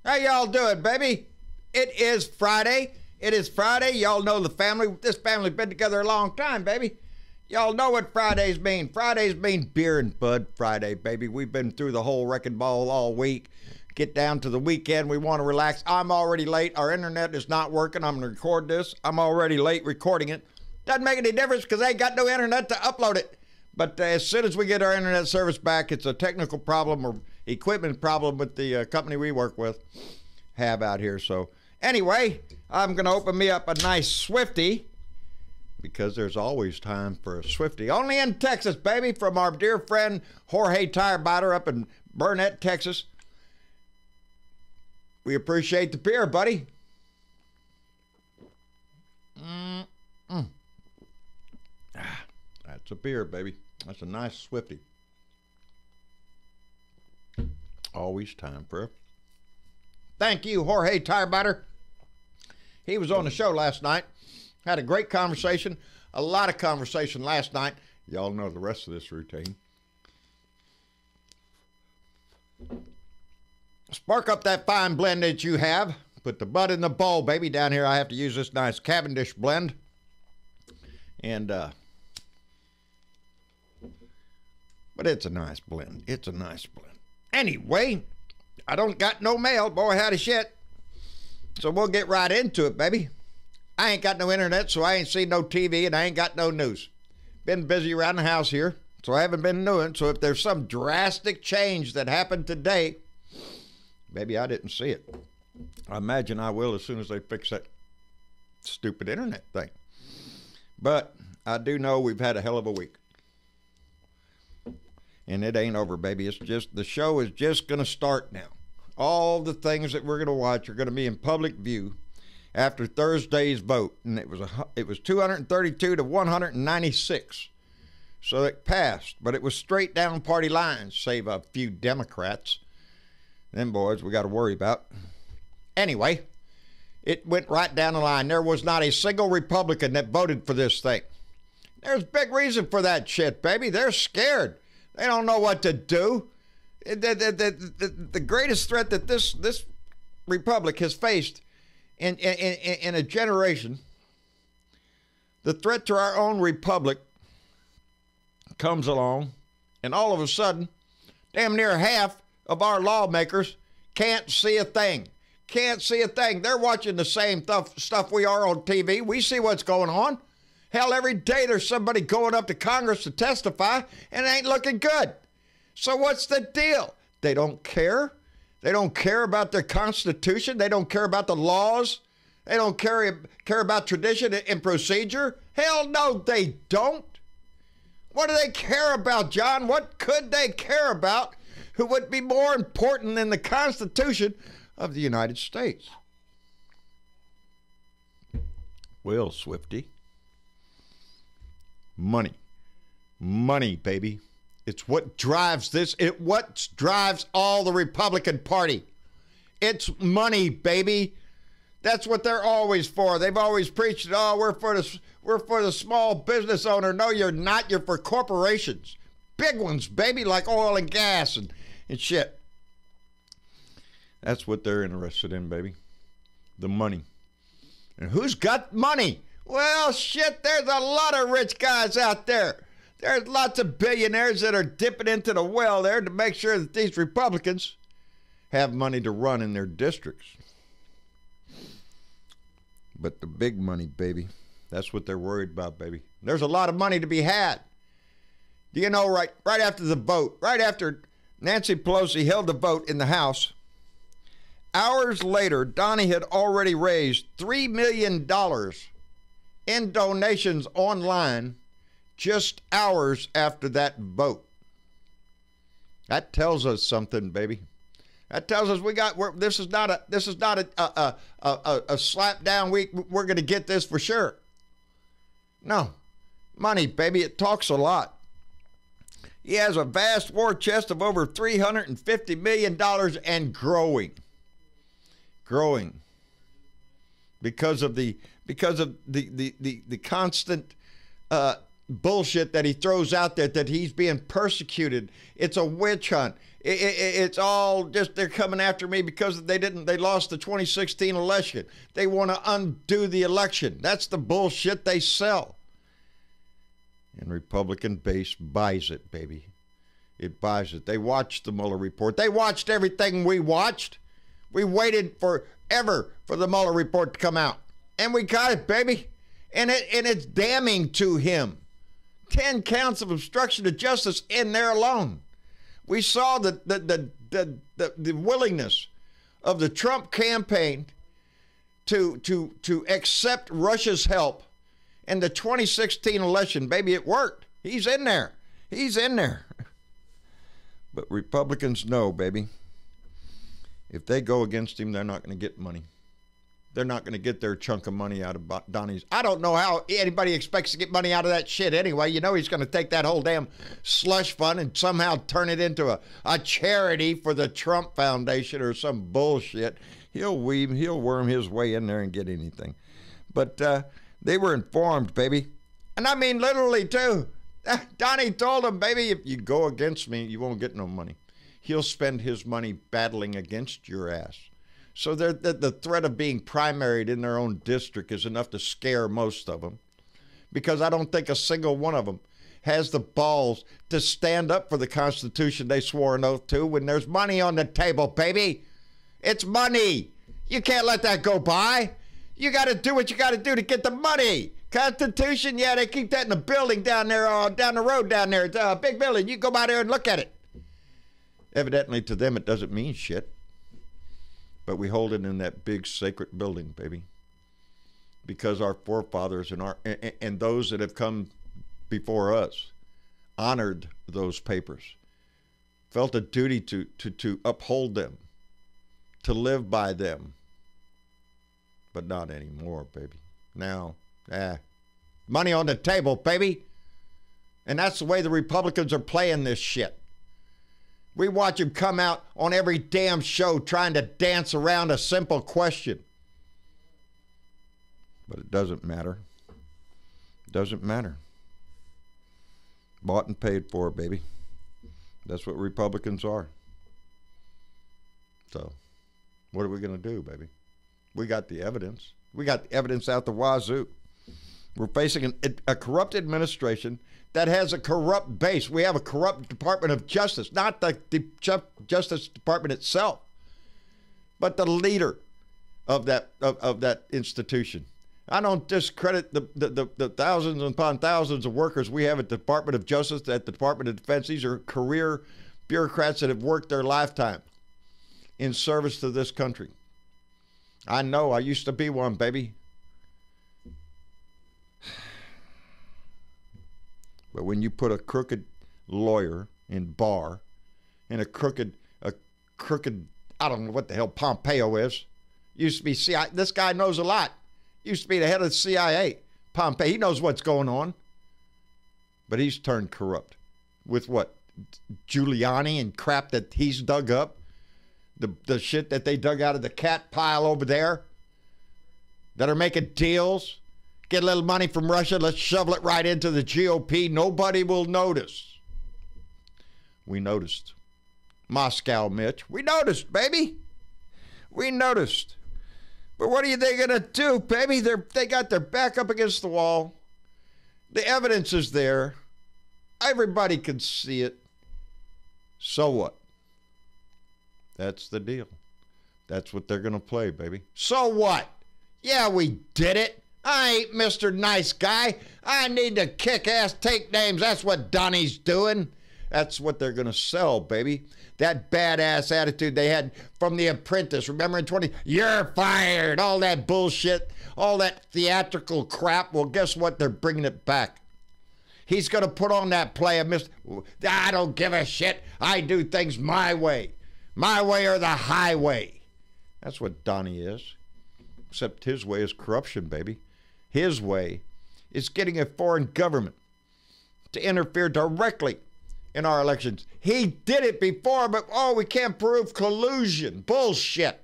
How y'all doing, baby? It is Friday. It is Friday. Y'all know the family. This family's been together a long time, baby. Y'all know what Fridays mean. Fridays mean beer and bud Friday, baby. We've been through the whole wrecking ball all week. Get down to the weekend. We want to relax. I'm already late. Our internet is not working. I'm going to record this. I'm already late recording it. Doesn't make any difference because I ain't got no internet to upload it. But as soon as we get our internet service back, it's a technical problem or equipment problem with the company we work with have out here. So anyway, I'm going to open me up a nice Swifty because there's always time for a Swifty. Only in Texas, baby, from our dear friend Jorge Tirebiter up in Burnett, Texas. We appreciate the beer, buddy. That's a beer, baby. That's a nice Swifty. Always time for it. Thank you, Jorge Tirebiter. He was on the show last night. Had a great conversation. A lot of conversation last night. Y'all know the rest of this routine. Spark up that fine blend that you have. Put the bud in the bowl, baby. Down here I have to use this nice Cavendish blend. And, but it's a nice blend. It's a nice blend. Anyway, I don't got no mail. Boy, howdy shit. So we'll get right into it, baby. I ain't got no internet, so I ain't seen no TV, and I ain't got no news. Been busy around the house here, so I haven't been doing. So if there's some drastic change that happened today, maybe I didn't see it. I imagine I will as soon as they fix that stupid internet thing. But I do know we've had a hell of a week. And it ain't over, baby. It's just, the show is just going to start now. All the things that we're going to watch are going to be in public view after Thursday's vote. And it was 232 to 196. So it passed. But it was straight down party lines, save a few Democrats. Them boys we got to worry about. Anyway, it went right down the line. There was not a single Republican that voted for this thing. There's big reason for that shit, baby. They're scared. They don't know what to do. The greatest threat that this republic has faced in a generation, the threat to our own republic comes along, and all of a sudden, damn near half of our lawmakers can't see a thing. Can't see a thing. They're watching the same stuff we are on TV. We see what's going on. Hell, every day there's somebody going up to Congress to testify, and it ain't looking good. So what's the deal? They don't care. They don't care about their Constitution. They don't care about the laws. They don't care about tradition and procedure. Hell no, they don't. What do they care about, John? What could they care about who would be more important than the Constitution of the United States? Well, Swifty. Money. Money, baby. It's what drives this. What drives all the Republican Party. It's money, baby. That's what they're always for. They've always preached, oh, we're for the small business owner. No, you're not. You're for corporations. Big ones, baby, like oil and gas and shit. That's what they're interested in, baby. The money. And who's got money? Well, shit, there's a lot of rich guys out there. There's lots of billionaires that are dipping into the well there to make sure that these Republicans have money to run in their districts. But the big money, baby, that's what they're worried about, baby. There's a lot of money to be had. Do you know, right after the vote, right after Nancy Pelosi held the vote in the House, hours later, Donnie had already raised $3 million in donations online just hours after that vote. That tells us something, baby. That tells us this is not a slap down week. We're going to get this for sure. No, money, baby. It talks a lot. He has a vast war chest of over $350 million and growing. Growing. Because of the constant bullshit that he throws out there that he's being persecuted. It's a witch hunt. It's all just they're coming after me because they lost the 2016 election. They want to undo the election. That's the bullshit they sell. And Republican base buys it, baby. It buys it. They watched the Mueller report. They watched everything we watched. We waited forever for the Mueller report to come out. And we got it, baby. And it's damning to him. 10 counts of obstruction of justice in there alone. We saw the willingness of the Trump campaign to accept Russia's help in the 2016 election. Baby, it worked. He's in there. He's in there. But Republicans know, baby, if they go against him, they're not going to get money. They're not going to get their chunk of money out of Donnie's. I don't know how anybody expects to get money out of that shit anyway. You know he's going to take that whole damn slush fund and somehow turn it into a charity for the Trump Foundation or some bullshit. He'll worm his way in there and get anything. But they were informed, baby. And I mean literally, too. Donnie told them, baby, if you go against me, you won't get no money. He'll spend his money battling against your ass. So the threat of being primaried in their own district is enough to scare most of them, because I don't think a single one of them has the balls to stand up for the Constitution they swore an oath to when there's money on the table, baby. It's money. You can't let that go by. You got to do what you got to do to get the money. Constitution, yeah, they keep that in the building down there, down the road down there. It's a big building. You go by there and look at it. Evidently, to them, it doesn't mean shit. But we hold it in that big sacred building, baby, because our forefathers and those that have come before us honored those papers, felt a duty to uphold them, to live by them. But not anymore, baby. Now, money on the table, baby. And that's the way the Republicans are playing this shit. We watch him come out on every damn show trying to dance around a simple question. But it doesn't matter. It doesn't matter. Bought and paid for, baby. That's what Republicans are. So, what are we going to do, baby? We got the evidence. We got the evidence out the wazoo. We're facing a corrupt administration that has a corrupt base. We have a corrupt Department of Justice, not the Justice Department itself, but the leader of that institution. I don't discredit the thousands upon thousands of workers we have at the Department of Justice, at the Department of Defense. These are career bureaucrats that have worked their lifetime in service to this country. I know. I used to be one, baby. But when you put a crooked lawyer in bar and a crooked, I don't know what the hell Pompeo is. Used to be CIA. This guy knows a lot. Used to be the head of the CIA. Pompeo, he knows what's going on. But he's turned corrupt. With what? Giuliani and crap that he's dug up. The shit that they dug out of the cat pile over there. That are making deals. Get a little money from Russia, let's shovel it right into the GOP. Nobody will notice. We noticed. Moscow, Mitch. We noticed, baby. We noticed. But what are they going to do, baby? They got their back up against the wall. The evidence is there. Everybody can see it. So what? That's the deal. That's what they're going to play, baby. So what? Yeah, we did it. I ain't Mr. Nice Guy. I need to kick ass, take names. That's what Donnie's doing. That's what they're going to sell, baby. That badass attitude they had from The Apprentice. Remember in 20, you're fired. All that bullshit, all that theatrical crap. Well, guess what? They're bringing it back. He's going to put on that play of I don't give a shit. I do things my way. My way or the highway. That's what Donnie is. Except his way is corruption, baby. His way is getting a foreign government to interfere directly in our elections. He did it before, but we can't prove collusion. Bullshit.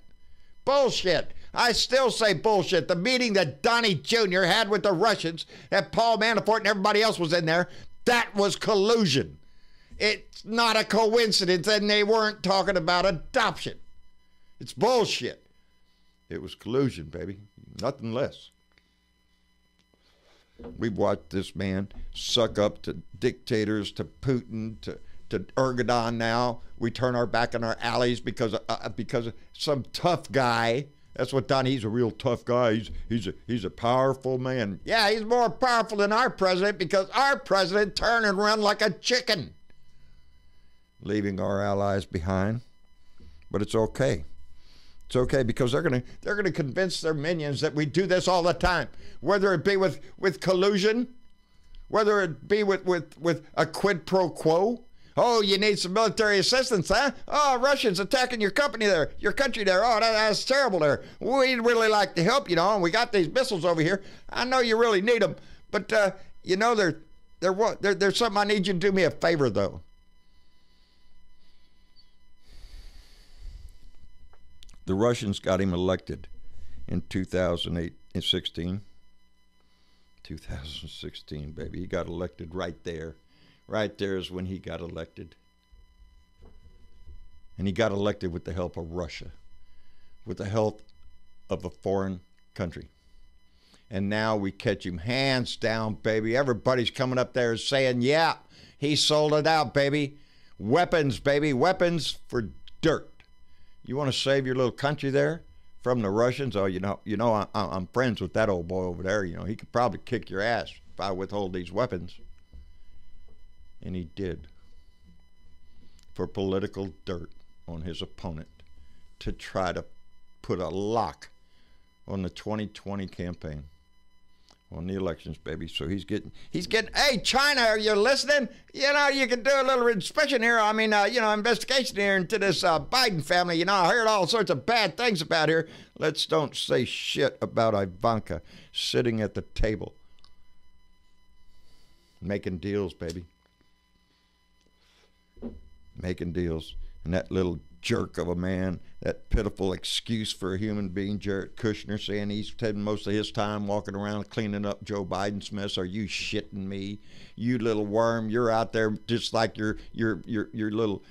Bullshit. I still say bullshit. The meeting that Donnie Jr. had with the Russians, that Paul Manafort and everybody else was in there, that was collusion. It's not a coincidence, and they weren't talking about adoption. It's bullshit. It was collusion, baby. Nothing less. We've watched this man suck up to dictators, to Putin, to Erdogan now. We turn our back on our allies because of some tough guy. That's what Don. He's a real tough guy. He's a powerful man. Yeah, he's more powerful than our president because our president turned and ran like a chicken, leaving our allies behind. But it's okay. It's okay because they're gonna convince their minions that we do this all the time, whether it be with collusion, whether it be with a quid pro quo. Oh, you need some military assistance, huh? Oh, Russians attacking your country there. Oh, that's terrible there. We'd really like to help, and we got these missiles over here. I know you really need them, but there's something I need you to do me a favor though. The Russians got him elected in 2016, baby. He got elected right there. Right there is when he got elected. And he got elected with the help of Russia, with the help of a foreign country. And now we catch him hands down, baby. Everybody's coming up there saying, yeah, he sold it out, baby. Weapons, baby. Weapons for dirt. You want to save your little country there from the Russians? Oh, I'm friends with that old boy over there. He could probably kick your ass if I withhold these weapons. And he did. For political dirt on his opponent to try to put a lock on the 2020 campaign, on the elections, baby. So he's getting, hey, China, are you listening? You can do a little inspection here. Investigation here into this Biden family. I heard all sorts of bad things about here. Let's don't say shit about Ivanka sitting at the table making deals, baby. Making deals. And that little jerk of a man, that pitiful excuse for a human being, Jared Kushner, saying he's spending most of his time walking around cleaning up Joe Biden's mess. Are you shitting me? You little worm, you're out there just like your little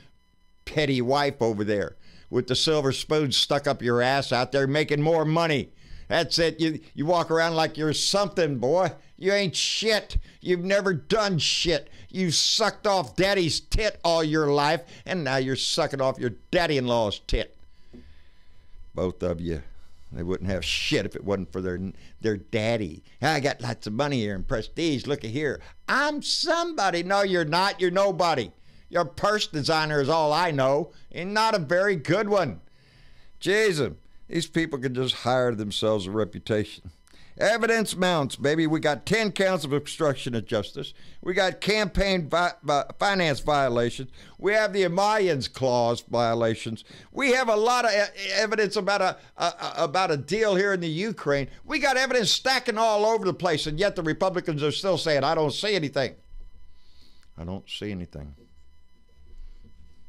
petty wife over there with the silver spoon stuck up your ass out there making more money. That's it. You walk around like you're something, boy. You ain't shit. You've never done shit. You sucked off daddy's tit all your life, and now you're sucking off your daddy-in-law's tit. Both of you. They wouldn't have shit if it wasn't for their daddy. I got lots of money here and prestige. Look at here. I'm somebody. No, you're not. You're nobody. Your purse designer is all I know, and not a very good one. Jesus. These people can just hire themselves a reputation. Evidence mounts, baby. We got 10 counts of obstruction of justice. We got campaign finance violations. We have the Emollients Clause violations. We have a lot of evidence about a deal here in the Ukraine. We got evidence stacking all over the place, and yet the Republicans are still saying, I don't see anything. I don't see anything.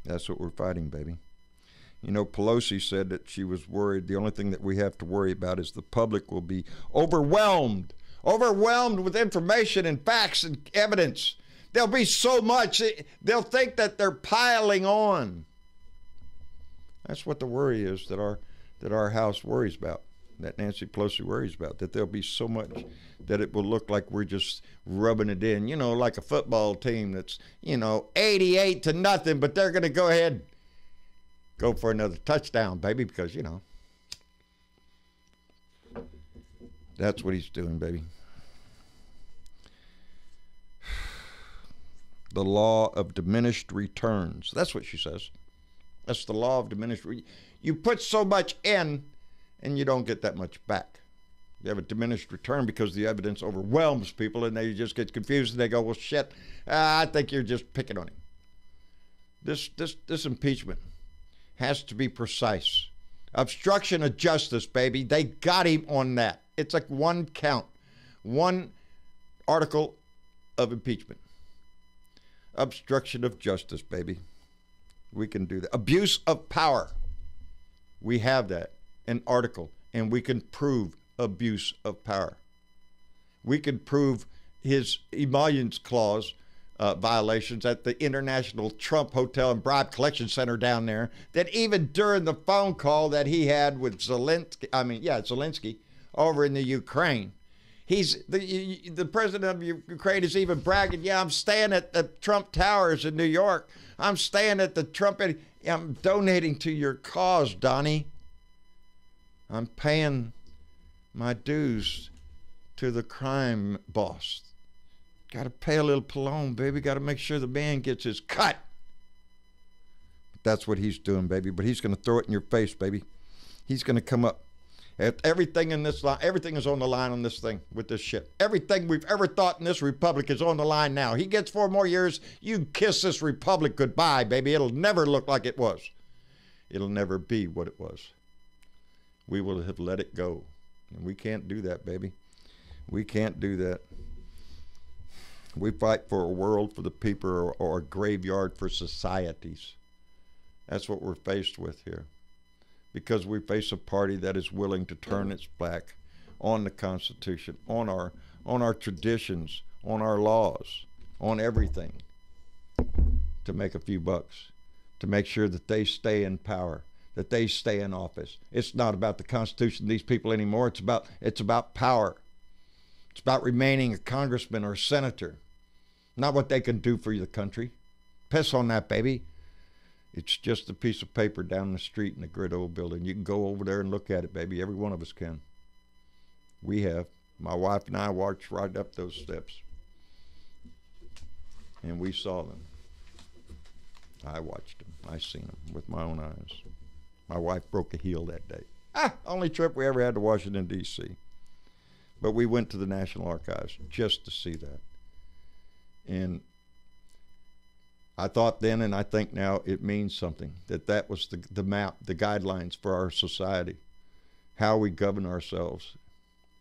That's what we're fighting, baby. Pelosi said that she was worried. The only thing that we have to worry about is the public will be overwhelmed with information and facts and evidence. There'll be so much, they'll think that they're piling on. That's what the worry is that our House worries about, that Nancy Pelosi worries about, that there'll be so much that it will look like we're just rubbing it in, like a football team that's, 88-0, but they're going to go ahead go for another touchdown, baby, because, that's what he's doing, baby. The law of diminished returns. That's what she says. That's the law of diminished returns. You put so much in, and you don't get that much back. You have a diminished return because the evidence overwhelms people, and they just get confused, and they go, well, shit, I think you're just picking on him. This impeachment has to be precise. Obstruction of justice, baby. They got him on that. It's like one count, one article of impeachment. Obstruction of justice, baby. We can do that. Abuse of power. We have that. An article and we can prove abuse of power. We can prove his emoluments clause violations at the International Trump Hotel and Bribe Collection Center down there, that even during the phone call that he had with Zelensky over in the Ukraine, the president of Ukraine is even bragging, yeah, I'm staying at the Trump Towers in New York. I'm staying at the Trump, I'm donating to your cause, Donnie. I'm paying my dues to the crime boss. Got to pay a little Pallone, baby. Got to make sure the man gets his cut. That's what he's doing, baby. But he's going to throw it in your face, baby. He's going to come up. Everything in this line, everything is on the line on this thing with this shit. Everything we've ever thought in this republic is on the line now. He gets 4 more years. You kiss this republic goodbye, baby. It'll never look like it was. It'll never be what it was. We will have let it go. And we can't do that, baby. We can't do that. We fight for a world for the people, or a graveyard for societies. That's what we're faced with here. Because we face a party that is willing to turn its back on the Constitution, on our traditions, on our laws, on everything, to make a few bucks, to make sure that they stay in power, that they stay in office. It's not about the Constitution, these people anymore. It's about power. It's about remaining a congressman or a senator, not what they can do for the country. Piss on that, baby. It's just a piece of paper down the street in the Grid Old Building. You can go over there and look at it, baby. Every one of us can. We have. My wife and I walked right up those steps. And we saw them. I watched them. I seen them with my own eyes. My wife broke a heel that day. Only trip we ever had to Washington, D.C. But we went to the National Archives just to see that. And I thought then, and I think now, it means something, that was the map, the guidelines for our society, how we govern ourselves.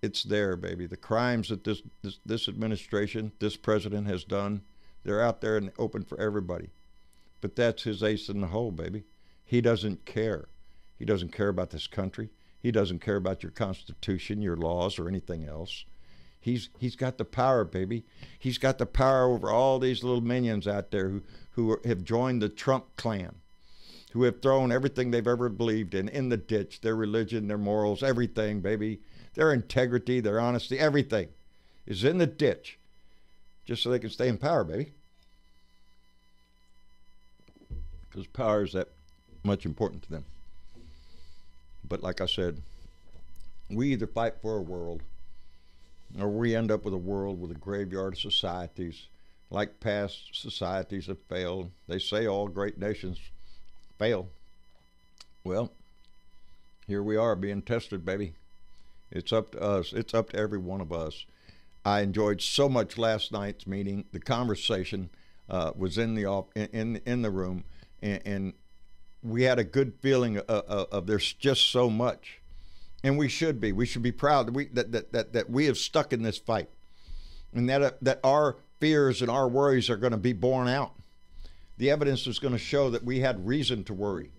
It's there, baby. The crimes that this administration, this president has done, they're out there and open for everybody. But that's his ace in the hole, baby. He doesn't care. He doesn't care about this country. He doesn't care about your Constitution, your laws, or anything else. He's got the power, baby. He's got the power over all these little minions out there who have joined the Trump clan, who have thrown everything they've ever believed in the ditch, their religion, their morals, everything, baby. Their integrity, their honesty, everything is in the ditch just so they can stay in power, baby. Because power is that much important to them. But like I said, we either fight for a world, or we end up with a world with a graveyard of societies, like past societies have failed. They say all great nations fail. Well, here we are being tested, baby. It's up to us. It's up to every one of us. I enjoyed so much last night's meeting. The conversation was in the room, and we had a good feeling of there's just so much. And we should be. We should be proud that we have stuck in this fight, and that our fears and our worries are going to be borne out. The evidence is going to show that we had reason to worry,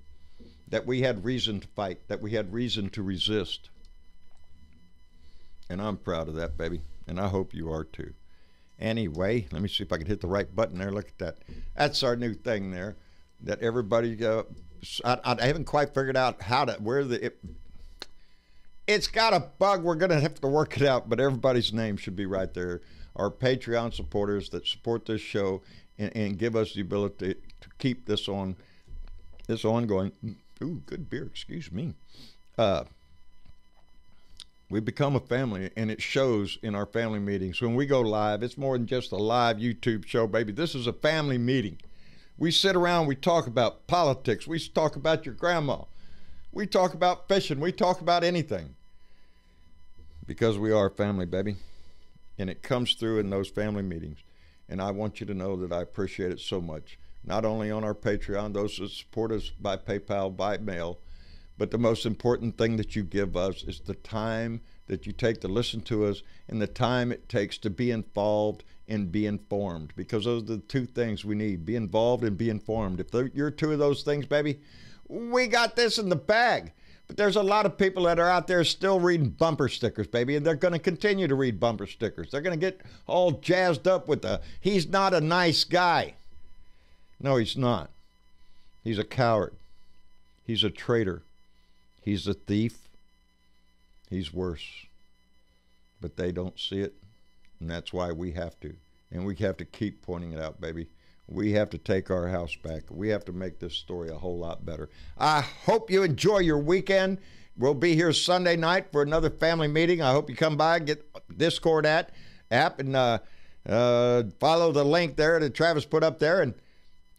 that we had reason to fight, that we had reason to resist. And I'm proud of that, baby, and I hope you are too. Anyway, let me see if I can hit the right button there. Look at that. That's our new thing there, that everybody, I haven't quite figured out it's got a bug. We're going to have to work it out, but everybody's name should be right there. Our Patreon supporters that support this show and give us the ability to keep this ongoing. Ooh, good beer, excuse me. We've become a family, and it shows in our family meetings. When we go live, it's more than just a live YouTube show, baby. This is a family meeting. We sit around, we talk about politics, we talk about your grandma. We talk about fishing. We talk about anything. Because we are family, baby. And it comes through in those family meetings. And I want you to know that I appreciate it so much. Not only on our Patreon, those that support us by PayPal, by mail, but the most important thing that you give us is the time that you take to listen to us and the time it takes to be involved and be informed. Because those are the two things we need. Be involved and be informed. If you're two of those things, baby, we got this in the bag. But there's a lot of people that are out there still reading bumper stickers, baby, and they're going to continue to read bumper stickers. They're going to get all jazzed up with he's not a nice guy. No, he's not. He's a coward. He's a traitor. He's a thief. He's worse. But they don't see it, and that's why we have to. And we have to keep pointing it out, baby. We have to take our house back. We have to make this story a whole lot better. I hope you enjoy your weekend. We'll be here Sunday night for another family meeting. I hope you come by, get Discord app, and follow the link there that Travis put up there, and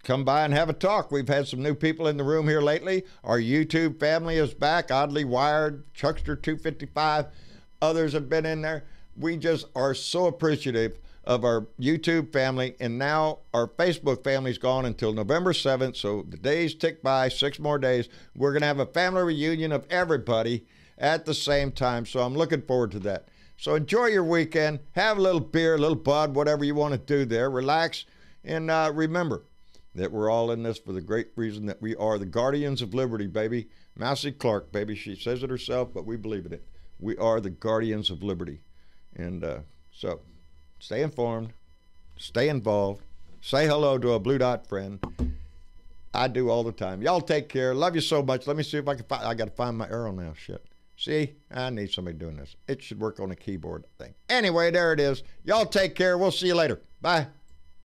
come by and have a talk. We've had some new people in the room here lately. Our YouTube family is back. Oddly Wired, Chuckster 255, others have been in there. We just are so appreciative of our YouTube family, and now our Facebook family's gone until November 7th, so the days tick by, 6 more days. We're going to have a family reunion of everybody at the same time, so I'm looking forward to that. So enjoy your weekend. Have a little beer, a little bud, whatever you want to do there. Relax, and remember that we're all in this for the great reason that we are the guardians of liberty, baby. Mousie Clark, baby, she says it herself, but we believe in it. We are the guardians of liberty. And so stay informed, stay involved, say hello to a Blue Dot friend. I do all the time. Y'all take care. Love you so much. Let me see if I can find, I got to find my arrow now. Shit. See, I need somebody doing this. It should work on a keyboard thing. Anyway, there it is. Y'all take care. We'll see you later. Bye.